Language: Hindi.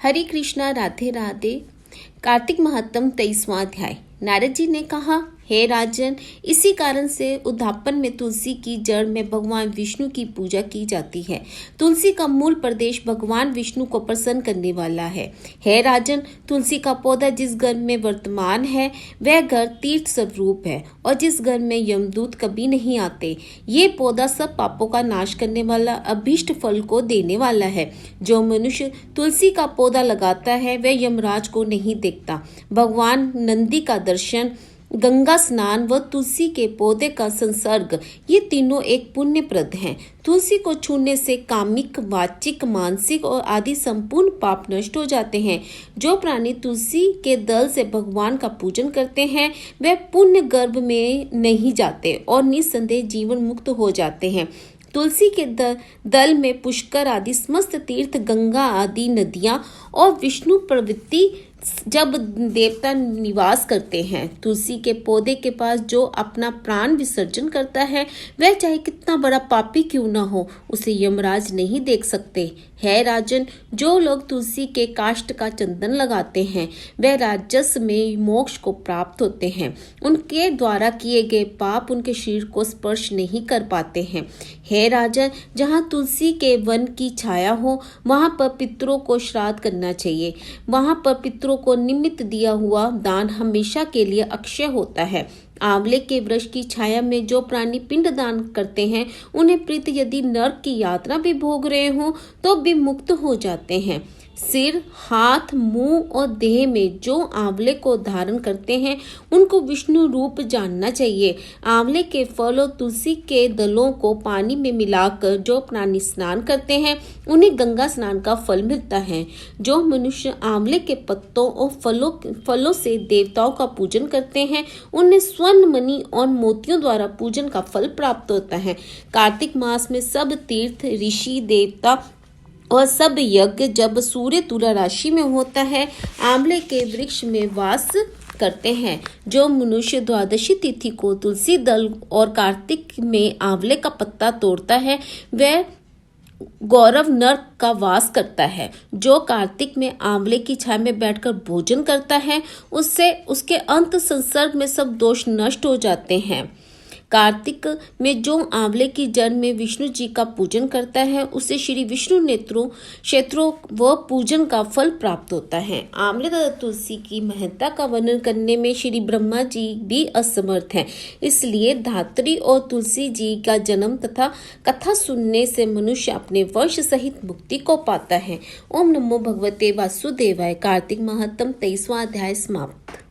हरे कृष्णा, राधे राधे। कार्तिक महत्तम 23वां अध्याय। नारद जी ने कहा, हे राजन, इसी कारण से उद्यापन में तुलसी की जड़ में भगवान विष्णु की पूजा की जाती है। तुलसी का मूल प्रदेश भगवान विष्णु को प्रसन्न करने वाला है। हे राजन, तुलसी का पौधा जिस घर में वर्तमान है वह घर तीर्थ स्वरूप है और जिस घर में यमदूत कभी नहीं आते। ये पौधा सब पापों का नाश करने वाला, अभीष्ट फल को देने वाला है। जो मनुष्य तुलसी का पौधा लगाता है वह यमराज को नहीं देखता। भगवान नंदी का दर्शन, गंगा स्नान व तुलसी के पौधे का संसर्ग, ये तीनों एक पुण्यप्रद हैं। तुलसी को छूने से कामिक, वाचिक, मानसिक और आदि संपूर्ण पाप नष्ट हो जाते हैं। जो प्राणी तुलसी के दल से भगवान का पूजन करते हैं वह पुण्य गर्भ में नहीं जाते और निस्संदेह जीवन मुक्त हो जाते हैं। तुलसी के दल में पुष्कर आदि समस्त तीर्थ, गंगा आदि नदियां और विष्णु प्रवृत्ति जब देवता निवास करते हैं। तुलसी के पौधे के पास जो अपना प्राण विसर्जन करता है वह चाहे कितना बड़ा पापी क्यों न हो, उसे यमराज नहीं देख सकते। है राजन, जो लोग तुलसी के काष्ठ का चंदन लगाते हैं वह राजस में मोक्ष को प्राप्त होते हैं। उनके द्वारा किए गए पाप उनके शरीर को स्पर्श नहीं कर पाते हैं। हे राजन, जहाँ तुलसी के वन की छाया हो वहाँ पर पितरों को श्राद्ध करना चाहिए। वहाँ पर पितरों को निमित्त दिया हुआ दान हमेशा के लिए अक्षय होता है। आंवले के वृक्ष की छाया में जो प्राणी पिंड दान करते हैं उन्हें प्रीत यदि नरक की यात्रा भी भोग रहे हों तो भी मुक्त हो जाते हैं। सिर, हाथ, मुंह और देह में जो आंवले को धारण करते हैं उनको विष्णु रूप जानना चाहिए। आंवले के फल और तुलसी के दलों को पानी में मिलाकर जो प्राणी स्नान करते हैं उन्हें गंगा स्नान का फल मिलता है। जो मनुष्य आंवले के पत्तों और फलों से देवताओं का पूजन करते हैं उन्हें स्वर्ण, मणि और मोतियों द्वारा पूजन का फल प्राप्त होता है। कार्तिक मास में सब तीर्थ, ऋषि, देवता और सब यज्ञ जब सूर्य तुला राशि में होता है आंवले के वृक्ष में वास करते हैं। जो मनुष्य द्वादशी तिथि को तुलसी दल और कार्तिक में आंवले का पत्ता तोड़ता है वह गौरव नरक का वास करता है। जो कार्तिक में आंवले की छाया में बैठकर भोजन करता है उससे उसके अंत संसर्ग में सब दोष नष्ट हो जाते हैं। कार्तिक में जो आंवले की जड़ में विष्णु जी का पूजन करता है उसे श्री विष्णु नेत्रों, क्षेत्रों व पूजन का फल प्राप्त होता है। आंवले तथा तुलसी की महत्ता का वर्णन करने में श्री ब्रह्मा जी भी असमर्थ हैं। इसलिए धात्री और तुलसी जी का जन्म तथा कथा सुनने से मनुष्य अपने वंश सहित मुक्ति को पाता है। ओम नमो भगवते वासुदेवाय। कार्तिक महत्तम 23वां अध्याय समाप्त।